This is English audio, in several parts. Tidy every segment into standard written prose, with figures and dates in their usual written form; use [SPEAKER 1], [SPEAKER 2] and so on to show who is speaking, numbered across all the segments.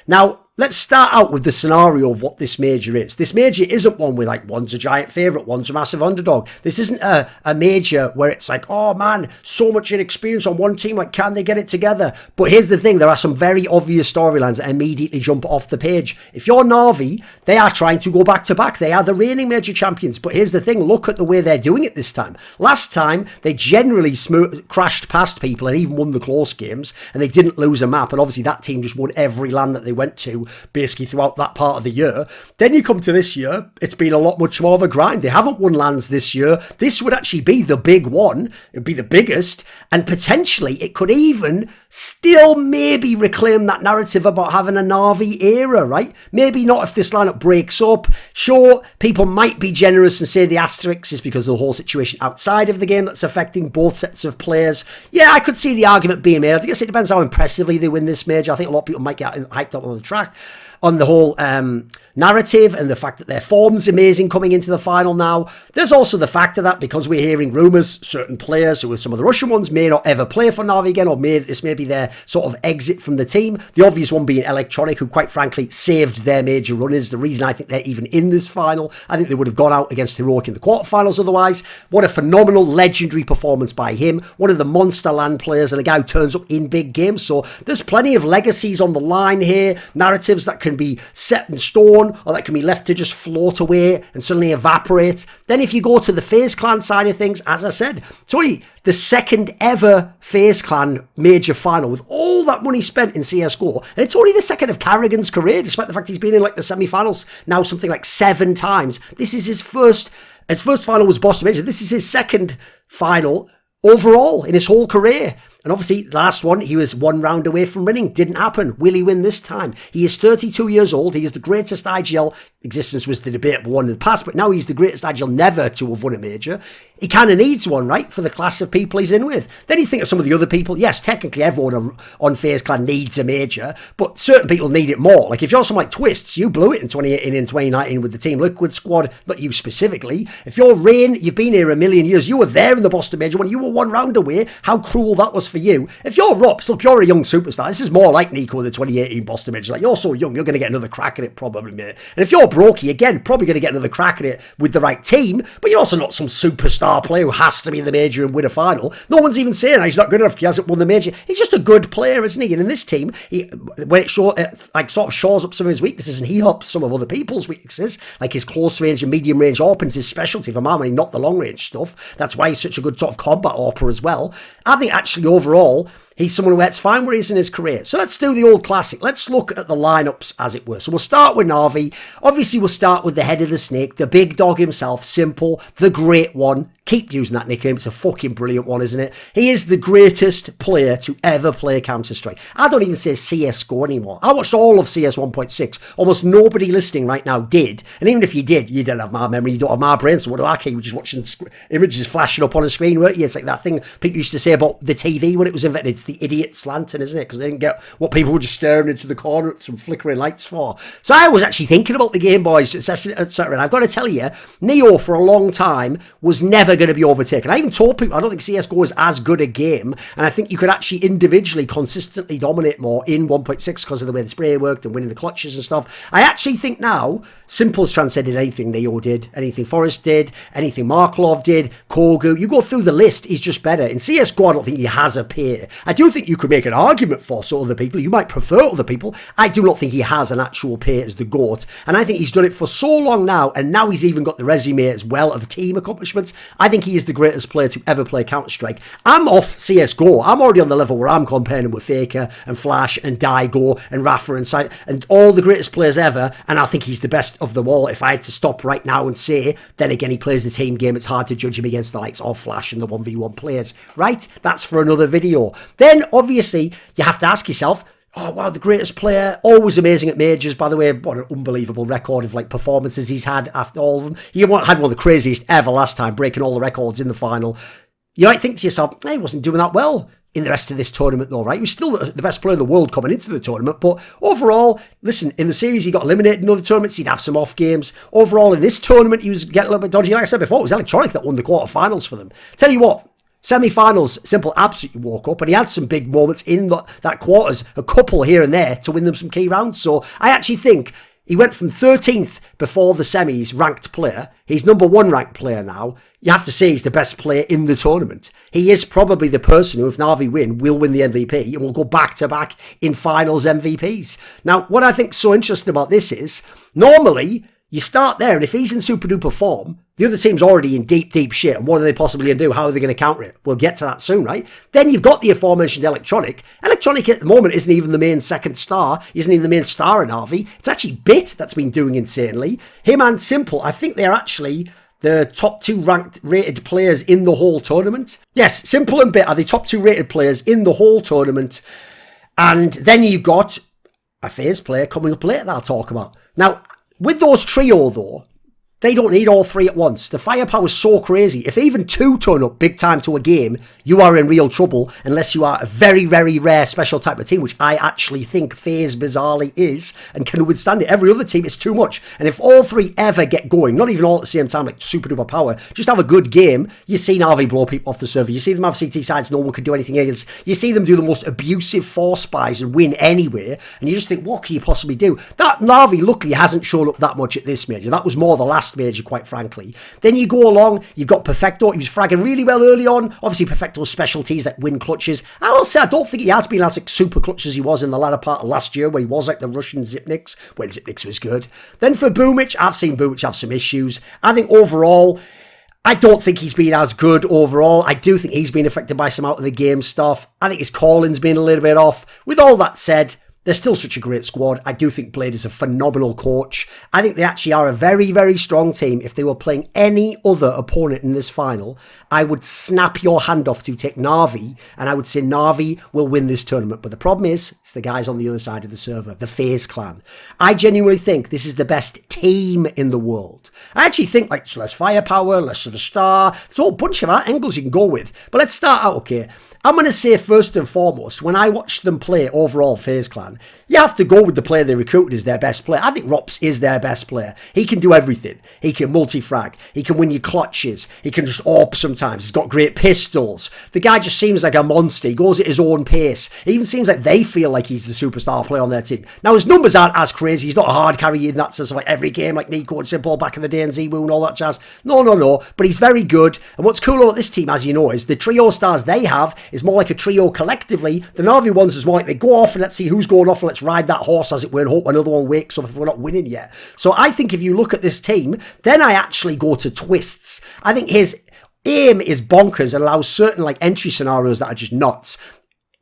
[SPEAKER 1] Now, let's start out with the scenario of what this major is. This major isn't one where like one's a giant favourite, one's a massive underdog. This isn't a major where it's like, oh man, so much inexperience on one team, like can they get it together? But here's the thing, there are some very obvious storylines that immediately jump off the page. If you're Na'Vi, they are trying to go back to back. They are the reigning major champions. But here's the thing, look at the way they're doing it this time. Last time, they generally crashed past people and even won the close games, and they didn't lose a map. And obviously that team just won every LAN that they went to basically throughout that part of the year. Then you come to this year, it's been a lot much more of a grind. They haven't won LANs this year. This would actually be the big one. It'd be the biggest, and potentially it could even still maybe reclaim that narrative about having a Na'Vi era, right? Maybe not if this lineup breaks up. Sure, people might be generous and say the asterisk is because of the whole situation outside of the game that's affecting both sets of players. Yeah, I could see the argument being made. I guess it depends how impressively they win this major. I think a lot of people might get hyped up on the track on the whole narrative and the fact that their form's amazing coming into the final now. There's also the fact of that because we're hearing rumours, certain players who are some of the Russian ones may not ever play for Na'Vi again, or this may be their sort of exit from the team. The obvious one being Electronic, who quite frankly saved their major run, is the reason I think they're even in this final. I think they would have gone out against Heroic in the quarterfinals otherwise. What a phenomenal, legendary performance by him. One of the monster LAN players and a guy who turns up in big games. So there's plenty of legacies on the line here, narratives that can be set in stone or that can be left to just float away and suddenly evaporate. Then if you go to the FaZe Clan side of things, as I said, it's only the second ever FaZe Clan major final with all that money spent in CSGO, and it's only the second of Carrigan's career, despite the fact he's been in like the semi-finals now something like 7 times. This is his first final was Boston Major. This is his second final overall in his whole career. And obviously, last one, he was 1 round away from winning. Didn't happen. Will he win this time? He is 32 years old. He is the greatest IGL. Existence was the debatable one in the past, but now he's the greatest IGL never to have won a major. He kind of needs one, right, for the class of people he's in with. Then you think of some of the other people. Yes, technically everyone on FaZe Clan needs a major, but certain people need it more. Like if you're someone like Twists, you blew it in 2018 and 2019 with the Team Liquid squad, not you specifically. If you're Rain, you've been here a million years. You were there in the Boston Major when you were 1 round away. How cruel that was for you. If you're Rups, look, you're a young superstar. This is more like Nico in the 2018 Boston Major. Like, you're so young, you're going to get another crack at it probably, mate. And if you're Brokey, again, probably going to get another crack at it with the right team, but you're also not some superstar player who has to be in the major and win a final. No one's even saying he's not good enough, he hasn't won the major. He's just a good player, isn't he? And in this team, when it sort of shores up some of his weaknesses and he ups some of other people's weaknesses, like his close range and medium range AWP is his specialty for Marmony, not the long range stuff. That's why he's such a good sort of combat AWPer as well. I think actually overall, he's someone who gets fine where he is in his career. So let's do the old classic. Let's look at the lineups, as it were. So we'll start with Na'Vi. Obviously, we'll start with the head of the snake, the big dog himself, Simple, the great one. Keep using that nickname. It's a fucking brilliant one, isn't it? He is the greatest player to ever play Counter-Strike. I don't even say CSGO anymore. I watched all of CS 1.6. Almost nobody listening right now did. And even if you did, you don't have my memory, you don't have my brain. So what do I care? You're just watching images flashing up on a screen, weren't you? It's like that thing people used to say about the TV when it was invented. It's the idiot's lantern, isn't it? Because they didn't get what people were just staring into the corner with some flickering lights for. So I was actually thinking about the Game Boys, etc. And I've got to tell you, Neo for a long time was never going to be overtaken. I even told people I don't think CSGO is as good a game, and I think you could actually individually consistently dominate more in 1.6 because of the way the spray worked and winning the clutches and stuff. I actually think now Simple's transcended anything Neo did, anything Forrest did, anything Marklov did, Kogu. You go through the list, he's just better. In CSGO, I don't think he has a peer. I do think you could make an argument for some other people. You might prefer other people. I do not think he has an actual peer as the GOAT, and I think he's done it for so long now, and now he's even got the resume as well of team accomplishments. I think he is the greatest player to ever play Counter-Strike. I'm off CSGO. I'm already on the level where I'm comparing him with Faker and Flash and Daigo and Rafa and Sight and all the greatest players ever, and I think he's the best of them all. If I had to stop right now and say, then again, he plays the team game, it's hard to judge him against the likes of Flash and the 1v1 players, right? That's for another video. Then, obviously, you have to ask yourself, oh, wow, the greatest player, always amazing at majors, by the way. What an unbelievable record of performances he's had after all of them. He had one of the craziest ever last time, breaking all the records in the final. You might think to yourself, he wasn't doing that well in the rest of this tournament though, right? He was still the best player in the world coming into the tournament, but overall, listen, in the series he got eliminated in other tournaments, he'd have some off games. Overall, in this tournament, he was getting a little bit dodgy. Like I said before, it was Electronic that won the quarterfinals for them. Tell you what, Semi-finals, Simple absolutely woke up, and he had some big moments in that quarters, a couple here and there to win them some key rounds. So I actually think he went from 13th before the semis ranked player. He's number 1 ranked player now. You have to say he's the best player in the tournament. He is probably the person who, if Na'Vi win, will win the MVP and will go back-to-back in finals MVPs. Now, what I think's so interesting about this is, normally, you start there, and if he's in super-duper form, the other team's already in deep, deep shit, and what are they possibly going to do? How are they going to counter it? We'll get to that soon, right? Then you've got the aforementioned Electronic. Electronic at the moment isn't even the main second star, isn't even the main star in Na'Vi. It's actually Bit that's been doing insanely. Him and Simple, I think they're actually the top 2 ranked rated players in the whole tournament. Yes, Simple and Bit are the top 2 rated players in the whole tournament. And then you've got a FaZe player coming up later that I'll talk about. Now, with those trio, though, they don't need all 3 at once. The firepower's so crazy. If even 2 turn up big time to a game, you are in real trouble unless you are a very, very rare special type of team, which I actually think FaZe bizarrely is and can withstand it. Every other team is too much. And if all 3 ever get going, not even all at the same time, like super duper power, just have a good game, you see Na'Vi blow people off the server. You see them have CT sides no one could do anything against. You see them do the most abusive force buys and win anyway. And you just think, what can you possibly do? That Na'Vi, luckily, hasn't shown up that much at this major. That was more the last major, quite frankly. Then you go along, you've got Perfecto. He was fragging really well early on. Obviously, Perfecto's specialties that win clutches. I will say, I don't think he has been as like, super clutch as he was in the latter part of last year, where he was like the Russian Zipniks, when Zipniks was good. Then for Boomich, I've seen Boomich have some issues. I think overall, I don't think he's been as good overall. I do think he's been affected by some out of the game stuff. I think his calling's been a little bit off. With all that said, they're still such a great squad. I do think Blade is a phenomenal coach. I think they actually are a very, very strong team. If they were playing any other opponent in this final, I would snap your hand off to take Na'Vi, and I would say Na'Vi will win this tournament. But the problem is, it's the guys on the other side of the server, the FaZe Clan. I genuinely think this is the best team in the world. I actually think like less firepower, less of a star. There's a whole bunch of angles you can go with. But let's start out, okay. I'm going to say first and foremost, when I watch them play overall FaZe Clan, you have to go with the player they recruited as their best player. I think Rops is their best player. He can do everything. He can multi-frag. He can win you clutches. He can just AWP sometimes. He's got great pistols. The guy just seems like a monster. He goes at his own pace. It even seems like they feel like he's the superstar player on their team. Now, his numbers aren't as crazy. He's not a hard carry in that sense of like every game like Nico and Simple back in the day and Zwu and all that jazz. No. But he's very good. And what's cool about this team, as you know, is the trio stars they have is more like a trio collectively. The Na'Vi ones is more like they go off and let's see who's going off and let's ride that horse as it were and hope another one wakes up if we're not winning yet. So I think if you look at this team, then I actually go to Twists. I think his aim is bonkers and allows certain like entry scenarios that are just nuts.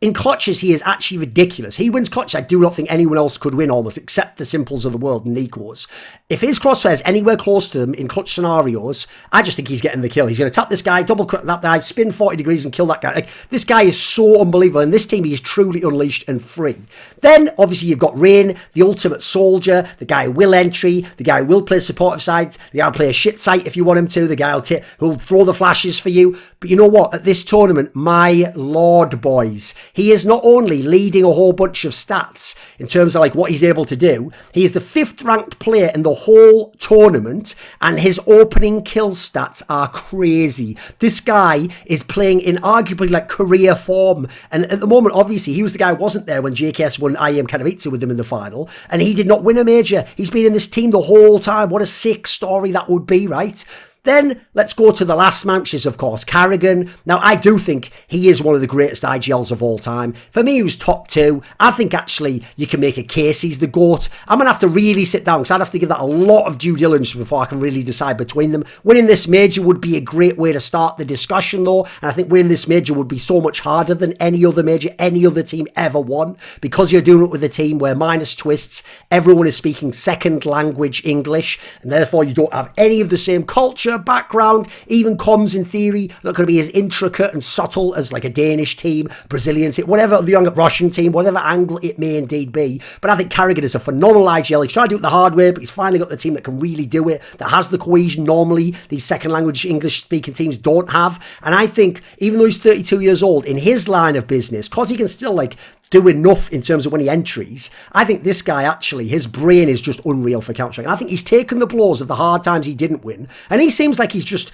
[SPEAKER 1] In clutches, he is actually ridiculous. He wins clutches I do not think anyone else could win almost, except the Simples of the world and Nikos. If his crosshair is anywhere close to them in clutch scenarios, I just think he's getting the kill. He's going to tap this guy, double cut that guy, spin 40 degrees and kill that guy. Like, this guy is so unbelievable. And this team, he is truly unleashed and free. Then, obviously, you've got Rain, the ultimate soldier, the guy who will entry, the guy who will play supportive side, the guy who will play a shit site if you want him to, the guy who'll throw the flashes for you. But you know what? At this tournament, my lord, boys, he is not only leading a whole bunch of stats in terms of like what he's able to do, he is the 5th ranked player in the whole tournament and his opening kill stats are crazy. This guy is playing in arguably like career form, and at the moment obviously he was the guy who wasn't there when JKS won IEM Katowice with them in the final and he did not win a major. He's been in this team the whole time. What a sick story that would be, right? Then let's go to the last man, which is, of course, Carrigan. Now, I do think he is one of the greatest IGLs of all time. For me, he was top 2. I think, actually, you can make a case he's the GOAT. I'm going to have to really sit down because I'd have to give that a lot of due diligence before I can really decide between them. Winning this major would be a great way to start the discussion, though. And I think winning this major would be so much harder than any other major any other team ever won because you're doing it with a team where minus Twists, everyone is speaking second language English, and therefore you don't have any of the same culture, background, even comms in theory not going to be as intricate and subtle as like a Danish team, Brazilian team, whatever, the young Russian team, whatever angle it may indeed be. But I think Carrigan is a phenomenal IGL. He's trying to do it the hard way, but he's finally got the team that can really do it, that has the cohesion normally these second language English speaking teams don't have. And I think even though he's 32 years old, in his line of business, because he can still like do enough in terms of when he entries, I think this guy actually, his brain is just unreal for Counter-Strike. And I think he's taken the blows of the hard times he didn't win, and he seems like he's just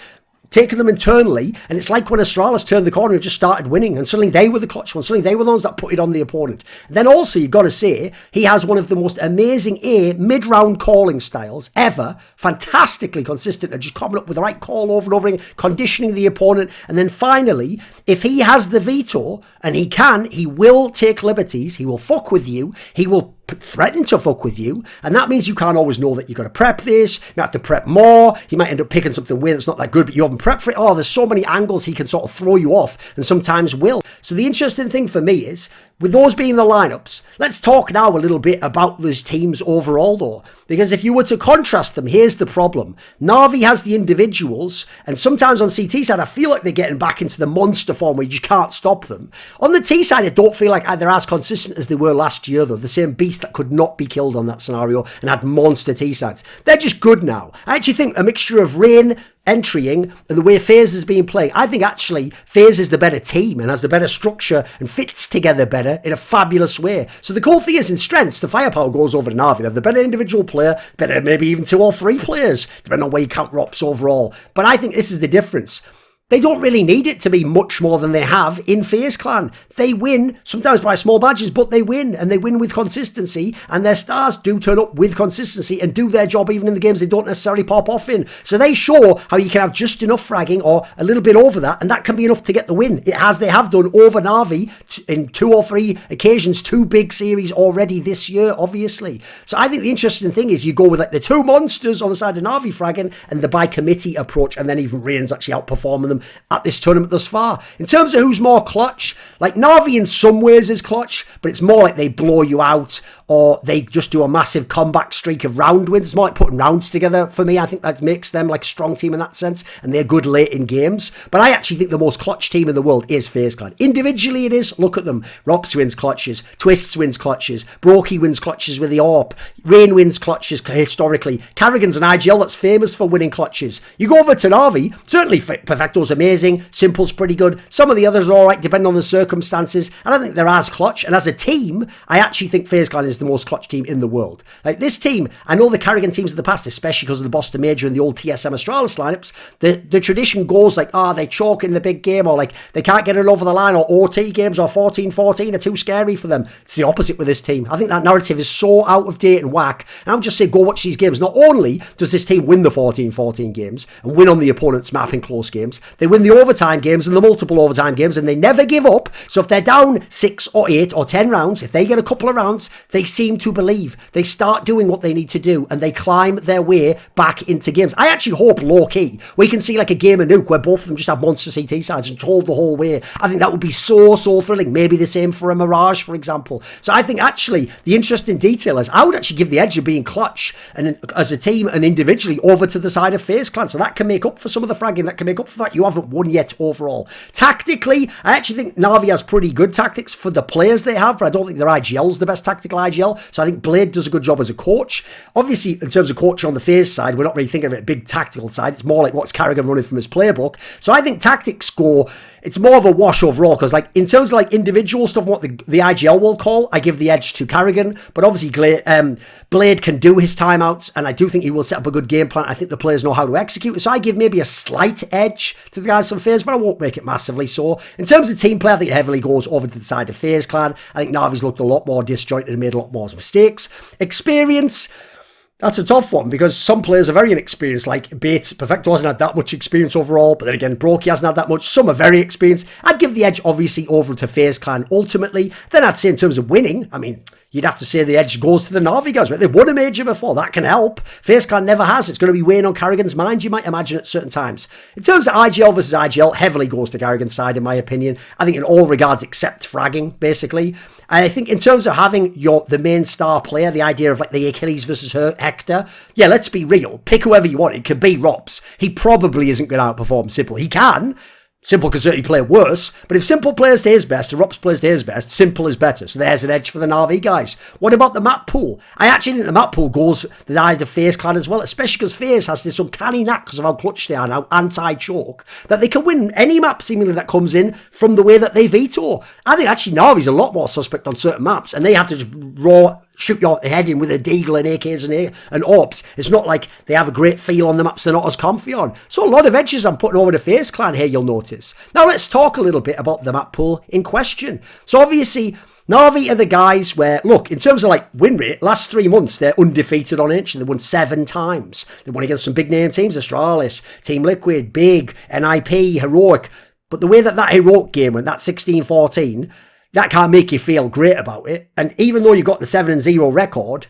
[SPEAKER 1] taken them internally, and it's like when Astralis turned the corner and just started winning, and suddenly they were the clutch ones, suddenly they were the ones that put it on the opponent. Then also, you've got to say, he has one of the most amazing mid-round calling styles ever, fantastically consistent, and just coming up with the right call over and over again, conditioning the opponent, and then finally, if he has the veto, and he will take liberties, he will fuck with you, he will threaten to fuck with you, and that means you can't always know that you've got to prep this, you have to prep more, you might end up picking something weird that's not that good, but you haven't prepped for it. Oh, there's so many angles he can sort of throw you off, and sometimes will. So the interesting thing for me is, with those being the lineups, let's talk now a little bit about those teams overall though, because if you were to contrast them, here's the problem. Na'Vi has the individuals, and sometimes on CT side, I feel like they're getting back into the monster form where you just can't stop them. On the T side, I don't feel like they're as consistent as they were last year though, the same beast that could not be killed on that scenario and had monster T-sides. They're just good now. I actually think a mixture of Rain entering and the way FaZe is being played, I think actually FaZe is the better team and has the better structure and fits together better in a fabulous way. So the cool thing is, in strengths, the firepower goes over to Na'Vi. They have the better individual player, better maybe even 2 or 3 players, depending on where you count Rops overall. But I think this is the difference. They don't really need it to be much more than they have in FaZe Clan. They win, sometimes by small badges, but they win, and they win with consistency, and their stars do turn up with consistency and do their job even in the games they don't necessarily pop off in. So they show how you can have just enough fragging or a little bit over that, and that can be enough to get the win. They have done over Na'Vi in 2 or 3 occasions, 2 big series already this year, obviously. So I think the interesting thing is you go with like the 2 monsters on the side of Na'Vi fragging and the by committee approach, and then even Rain's actually outperforming them at this tournament thus far. In terms of who's more clutch, like Na'Vi in some ways is clutch, but it's more like they blow you out or they just do a massive comeback streak of round wins. It's more like putting rounds together for me. I think that makes them like a strong team in that sense, and they're good late in games. But I actually think the most clutch team in the world is FaZe Clan. Individually it is. Look at them. Rops wins clutches, Twists wins clutches, Brokey wins clutches with the AWP, Rain wins clutches historically, Carrigan's an IGL that's famous for winning clutches. You go over to Na'Vi, certainly Perfecto's amazing, Simple's pretty good, some of the others are alright depending on the circumstances. I don't think they're as clutch, and as a team, I actually think FaZe Clan is the most clutch team in the world. Like this team, I know the Carrigan teams of the past, especially because of the Boston Major and the old TSM Astralis lineups, the tradition goes like, they choke in the big game, or like they can't get it over the line, or OT games or 14-14 are too scary for them. It's the opposite with this team. I think that narrative is so out of date and whack, and I would just say go watch these games. Not only does this team win the 14-14 games and win on the opponent's map in close games, they win the overtime games and the multiple overtime games, and they never give up. So if they're down 6 or 8 or 10 rounds, if they get a couple of rounds, they seem to believe. They start doing what they need to do, and they climb their way back into games. I actually hope low-key we can see like a game of Nuke where both of them just have monster CT sides and hold the whole way. I think that would be so thrilling. Maybe the same for a Mirage, for example. So I think actually the interesting detail is I would actually give the edge of being clutch and as a team and individually over to the side of FaZe Clan. So that can make up for some of the fragging, that can make up for that you haven't won yet overall. Tactically, I actually think Na'Vi has pretty good tactics for the players they have, but I don't think their IGL's the best tactical IGL. So I think Blade does a good job as a coach. Obviously, in terms of coach on the FaZe side, we're not really thinking of it a big tactical side. It's more like what's Carrigan running from his playbook. So I think tactics go, it's more of a wash overall, because like in terms of like individual stuff, what the IGL will call, I give the edge to Carrigan. But obviously Blade can do his timeouts, and I do think he will set up a good game plan. I think the players know how to execute it. So I give maybe a slight edge to the guys from FaZe, but I won't make it massively so. In terms of team play, I think it heavily goes over to the side of FaZe Clan. I think Na'Vi's looked a lot more disjointed and made a lot more mistakes. Experience, that's a tough one, because some players are very inexperienced, like Bait. Perfecto hasn't had that much experience overall, but then again, Brokey hasn't had that much. Some are very experienced. I'd give the edge, obviously, over to FaZe Clan ultimately. Then I'd say in terms of winning, I mean, you'd have to say the edge goes to the Na'Vi guys, right? They've won a major before. That can help. FaZe Clan never has. It's going to be weighing on Carrigan's mind, you might imagine, at certain times. In terms of IGL versus IGL, heavily goes to Carrigan's side, in my opinion. I think in all regards except fragging, basically. And I think in terms of having the main star player, the idea of like the Achilles versus Hector, yeah, let's be real. Pick whoever you want. It could be Rops. He probably isn't going to outperform Simple. He can. Simple can certainly play worse, but if Simple plays to his best and Rops plays to his best, Simple is better. So there's an edge for the Na'Vi guys. What about the map pool? I actually think the map pool goes the side of FaZe Clan as well, especially because FaZe has this uncanny knack, because of how clutch they are now, anti-choke, that they can win any map seemingly that comes in from the way that they veto. I think actually Na'Vi's a lot more suspect on certain maps, and they have to just shoot your head in with a deagle and AKs and AWPs. It's not like they have a great feel on the maps they're not as comfy on. So a lot of edges I'm putting over to FaZe Clan here, you'll notice. Now let's talk a little bit about the map pool in question. So obviously, Na'Vi are the guys where, look, in terms of like win rate, last 3 months, they're undefeated on Ancient. They won 7 times. They won against some big name teams, Astralis, Team Liquid, Big, NIP, Heroic. But the way that Heroic game went, that 16-14, that can't make you feel great about it. And even though you got the 7-0 record,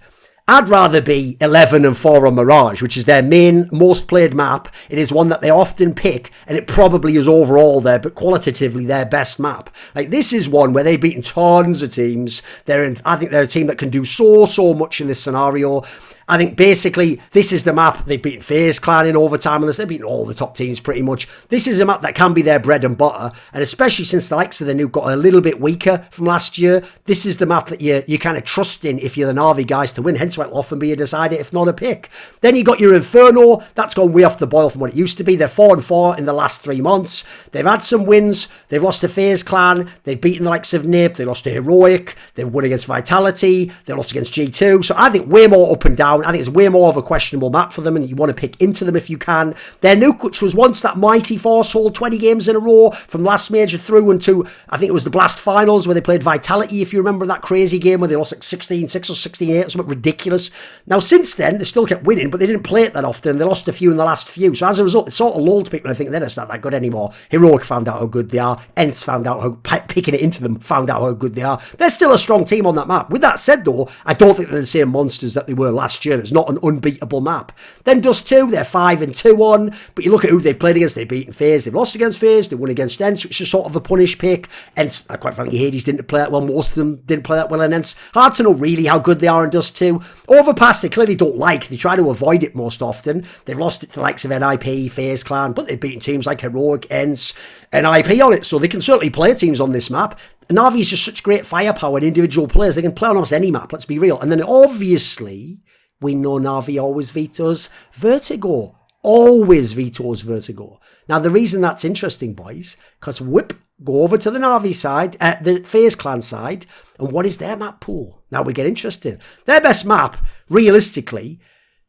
[SPEAKER 1] I'd rather be 11-4 on Mirage, which is their main, most played map. It is one that they often pick, and it probably is overall but qualitatively their best map. Like, this is one where they've beaten tons of teams. I think they're a team that can do so much in this scenario. I think basically this is the map. They've beaten FaZe Clan in overtime on this. They've beaten all the top teams pretty much. This is a map that can be their bread and butter. And especially since the likes of the Nuke got a little bit weaker from last year, this is the map that you kind of trust in if you're the Na'Vi guys to win. Hence why it'll often be a decider, if not a pick. Then you got your Inferno. That's gone way off the boil from what it used to be. They're 4-4 in the last 3 months. They've had some wins. They've lost to FaZe Clan. They've beaten the likes of Nip. They lost to Heroic. They've won against Vitality. They lost against G2. So I think way more up and down. I think it's way more of a questionable map for them, and you want to pick into them if you can. Their Nuke, which was once that mighty force, hold 20 games in a row from last major through into, I think it was the Blast Finals where they played Vitality, if you remember that crazy game where they lost like 16-6 or 16-8 or something ridiculous. Now since then, they still kept winning, but they didn't play it that often. They lost a few in the last few. So as a result, it sort of lulled people. I think they're just not that good anymore. Heroic found out how good they are. Ents found out how, picking it into them, found out how good they are. They're still a strong team on that map. With that said though, I don't think they're the same monsters that they were last year. It's not an unbeatable map. Then Dust 2, they're 5-2 on, but you look at who they've played against. They've beaten FaZe, they've lost against FaZe, they won against Ents, which is sort of a punish pick. Ents, quite frankly, Hades didn't play that well. Most of them didn't play that well in Ents. Hard to know really how good they are in Dust 2. Overpass, they clearly don't like. They try to avoid it most often. They've lost it to the likes of NIP, FaZe Clan, but they've beaten teams like Heroic, Ents, NIP on it, so they can certainly play teams on this map. Na'Vi is just such great firepower and individual players. They can play on almost any map, let's be real. And then obviously, we know Na'Vi always vetoes Vertigo. Always vetoes Vertigo. Now, the reason that's interesting, boys, because go over to the Na'Vi side, the FaZe Clan side, and what is their map pool? Now we get interesting. Their best map, realistically,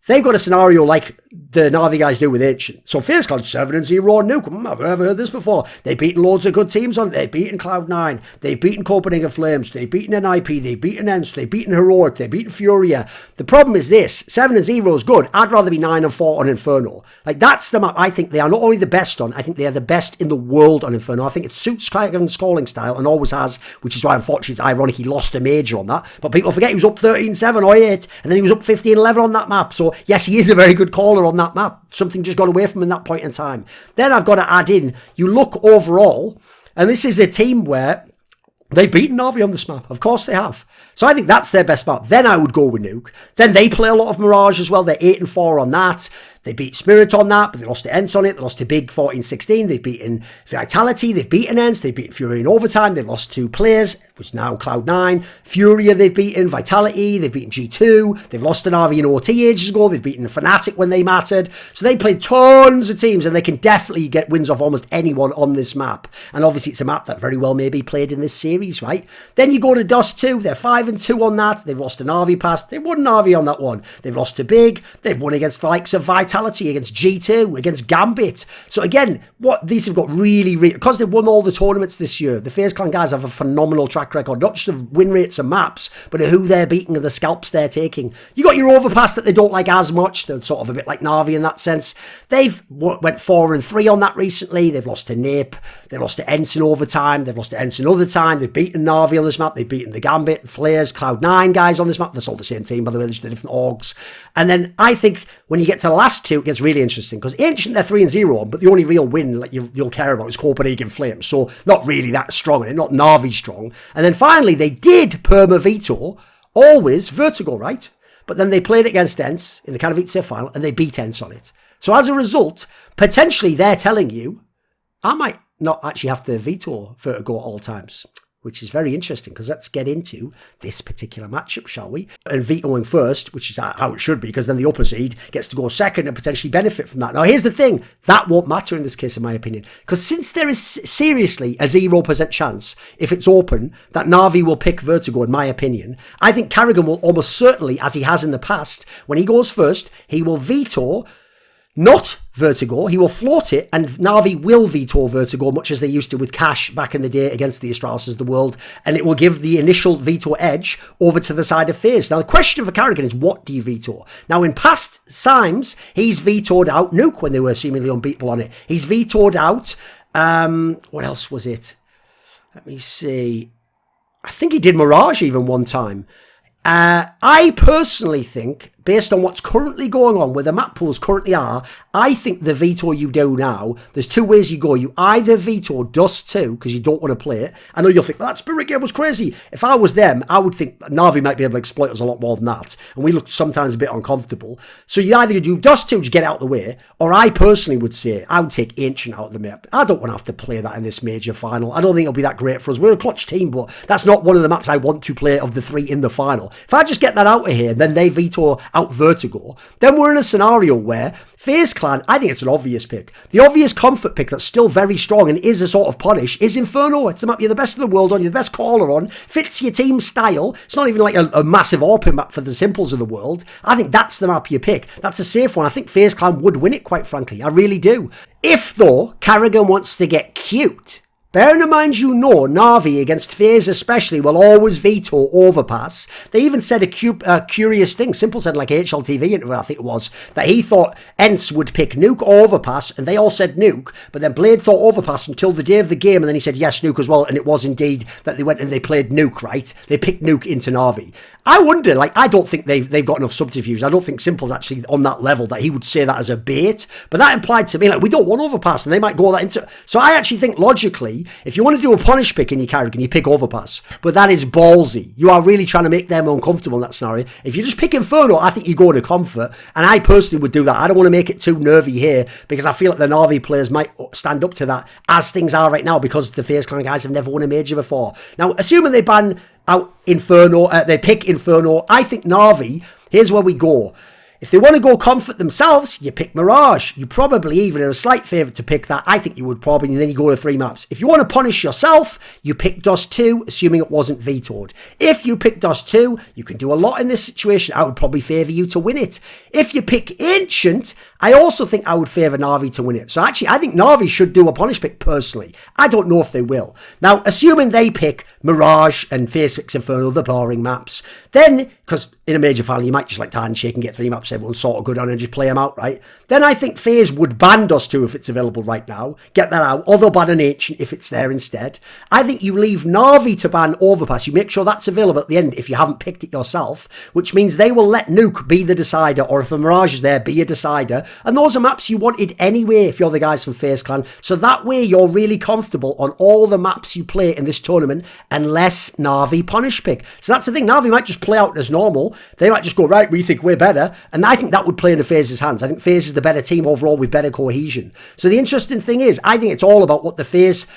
[SPEAKER 1] they've got a scenario like the Na'Vi guys do with Ancient. So FaZe Clan 7-0 Nuke. I've never heard this before. They've beaten loads of good teams on it. They've beaten Cloud9. They've beaten Copenhagen Flames. They've beaten NIP. They've beaten Ents. They've beaten Heroic. They've beaten Furia. The problem is this. 7-0 is good. I'd rather be 9-4 on Inferno. Like, that's the map I think they are not only the best on, I think they are the best in the world on Inferno. I think it suits Kraken's scoring style and always has, which is why unfortunately it's ironic he lost a major on that. But people forget he was up 13-7 or 8, and then he was up 15-11 on that map. So yes, he is a very good caller on that map. Something just got away from him at that point in time. Then I've got to add in, you look overall, and this is a team where they've beaten Na'Vi on this map. Of course they have. So I think that's their best map. Then I would go with Nuke. Then they play a lot of Mirage as well. They're 8-4 on that. They beat Spirit on that, but they lost to Ents on it. They lost to Big 14-16. They've beaten Vitality. They've beaten Ents. They've beaten Fury in overtime. They've lost 2 players, which is now Cloud9. Furia they've beaten. Vitality. They've beaten G2. They've lost to Na'Vi in OT ages ago. They've beaten the Fnatic when they mattered. So they played tons of teams, and they can definitely get wins off almost anyone on this map. And obviously it's a map that very well may be played in this series, right? Then you go to Dust 2. They're 5-2 on that. They've lost to Na'Vi past. They won Na'Vi on that one. They've lost to Big. They've won against the likes of Vitality, against G2, against Gambit. So again, what these have got really, because they've won all the tournaments this year, the FaZe Clan guys have a phenomenal track record, not just of win rates and maps, but of who they're beating and the scalps they're taking. You got your Overpass that they don't like as much. They're sort of a bit like Na'Vi in that sense. They've went 4-3 on that recently. They've lost to Nip. They've lost to Ents in overtime. They've lost to Ents in overtime. They've beaten Na'Vi on this map. They've beaten the Gambit, Flares, Cloud9 guys on this map. That's all the same team, by the way. They're just the different orgs. And then I think when you get to the last two, it gets really interesting, because Ancient they're 3-0 on, but the only real win like you'll care about is Copenhagen Flames. So not really that strong in it, not Na'Vi strong. And then finally, they did perma veto always Vertigo, right? But then they played against Ents in the Katowice final, and they beat Ents on it. So as a result, potentially they're telling you, I might not actually have to veto Vertigo at all times, which is very interesting because let's get into this particular matchup, shall we? And vetoing first, which is how it should be, because then the upper seed gets to go second and potentially benefit from that. Now, here's the thing. That won't matter in this case, in my opinion, because since there is seriously a 0% chance, if it's open, that Na'Vi will pick Vertigo, in my opinion, I think Carrigan will almost certainly, as he has in the past, when he goes first, he will veto not Vertigo, he will float it, and Na'Vi will veto Vertigo, much as they used to with Cash back in the day against the Astralis of the world, and it will give the initial veto edge over to the side of FaZe. Now, the question for Carrigan is, what do you veto? Now, in past times, he's vetoed out Nuke when they were seemingly unbeatable on it. He's vetoed out, what else was it? Let me see. I think he did Mirage even one time. I personally think, based on what's currently going on, where the map pools currently are, I think the veto you do now, there's two ways you go. You either veto Dust 2, because you don't want to play it. I know you'll think, well, that Spirit game was crazy. If I was them, I would think Na'Vi might be able to exploit us a lot more than that. And we looked sometimes a bit uncomfortable. So you either do Dust 2 to get out of the way, or I personally would say, I would take Ancient out of the map. I don't want to have to play that in this major final. I don't think it'll be that great for us. We're a clutch team, but that's not one of the maps I want to play of the three in the final. If I just get that out of here, then they veto out Vertigo, then we're in a scenario where FaZe Clan, I think it's an obvious pick. The obvious comfort pick that's still very strong and is a sort of punish is Inferno. It's the map you're the best in the world on, you're the best caller on, fits your team style. It's not even like a massive AWP map for the simples of the world. I think that's the map you pick. That's a safe one. I think FaZe Clan would win it, quite frankly. I really do. If, though, Carrigan wants to get cute, bearing in mind, you know, Na'Vi against FaZe especially will always veto Overpass. They even said a curious thing. Simple said, like HLTV interview, I think it was, that he thought Ents would pick Nuke or Overpass, and they all said Nuke, but then Blade thought Overpass until the day of the game, and then he said yes, Nuke as well, and it was indeed that they went and they played Nuke, right? They picked Nuke into Na'Vi. I wonder, like, I don't think they've got enough subterfuge. I don't think Simple's actually on that level that he would say that as a bait, but that implied to me, like, we don't want Overpass, and they might go that into... So I actually think, logically, if you want to do a punish pick in your Carrigan, you pick Overpass, but that is ballsy. You are really trying to make them uncomfortable in that scenario. If you just pick Inferno, I think you go into comfort, and I personally would do that. I don't want to make it too nervy here, because I feel like the Na'Vi players might stand up to that, as things are right now, because the FaZe Clan guys have never won a major before. Now, assuming they ban out Inferno, they pick Inferno, I think Na'Vi, here's where we go. If they want to go comfort themselves, you pick Mirage. You probably even are a slight favourite to pick that. I think you would probably, and then you go to 3 maps. If you want to punish yourself, you pick Dust 2, assuming it wasn't vetoed. If you pick Dust 2, you can do a lot in this situation. I would probably favour you to win it. If you pick Ancient, I also think I would favour Na'Vi to win it. So actually, I think Na'Vi should do a punish pick personally. I don't know if they will. Now, assuming they pick Mirage and FaZe Inferno, the boring maps, then, because in a major final, you might just like to handshake and get 3 maps, everyone's sort of good on and just play them out, right? Then I think FaZe would ban Dust 2 if it's available right now. Get that out. Or they'll ban an Ancient if it's there instead. I think you leave Na'Vi to ban Overpass. You make sure that's available at the end if you haven't picked it yourself, which means they will let Nuke be the decider, or if the Mirage is there, be a decider. And those are maps you wanted anyway if you're the guys from FaZe Clan. So that way you're really comfortable on all the maps you play in this tournament, unless Na'Vi punish pick. So that's the thing. Na'Vi might just play out as normal. They might just go, right, we think we're better. And I think that would play into FaZe's hands. I think FaZe is the better team overall with better cohesion. So the interesting thing is, I think it's all about what the FaZe...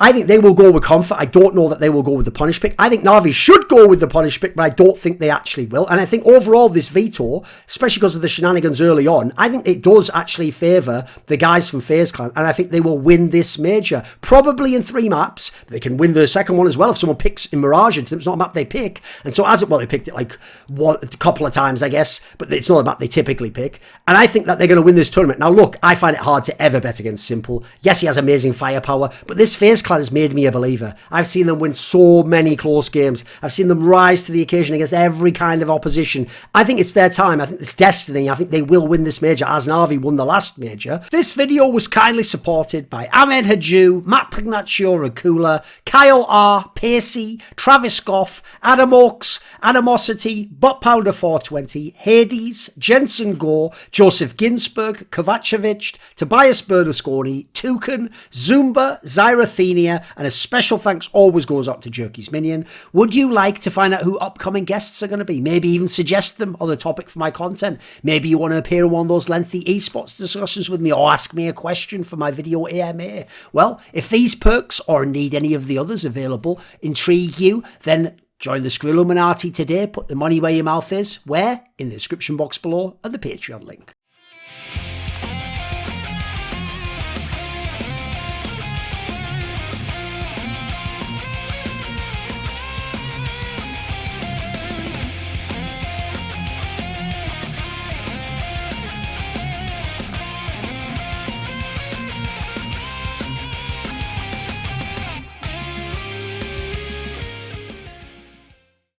[SPEAKER 1] I think they will go with comfort. I don't know that they will go with the punish pick. I think Na'Vi should go with the punish pick, but I don't think they actually will. And I think overall this veto, especially because of the shenanigans early on, I think it does actually favour the guys from FaZe Clan. And I think they will win this major. Probably in 3 maps. They can win the second one as well if someone picks in Mirage. It's not a map they pick. And so as it, well, they picked it like a couple of times, I guess. But it's not a map they typically pick. And I think that they're going to win this tournament. Now look, I find it hard to ever bet against Simple. Yes, he has amazing firepower. But this FaZe Clan has made me a believer. I've seen them win so many close games. I've seen them rise to the occasion against every kind of opposition. I think it's their time. I think it's destiny. I think they will win this major as Na'Vi won the last major. This video was kindly supported by Ahmed Hadjou, Matt Pugnatio, Rajcula, Kyle R, Pacy, Travis Goff, ochs, Animosity, Butt Pounder 420, Hades, Jensen Goh, Joseph Ginsburg, Kovacevicd, Tobias Bernasconi, Thooorin, Zoomba, Zyrathenia, Zyrathenia, and a special thanks always goes up to Jerky's Minion. Would you like to find out who upcoming guests are going to be? Maybe even suggest them on the topic for my content. Maybe you want to appear in one of those lengthy esports discussions with me, or ask me a question for my video AMA. Well, if these perks, or indeed any of the others available, intrigue you, then join the Screw Illuminati today. Put the money where your mouth is. Where? In the description box below, and the Patreon link.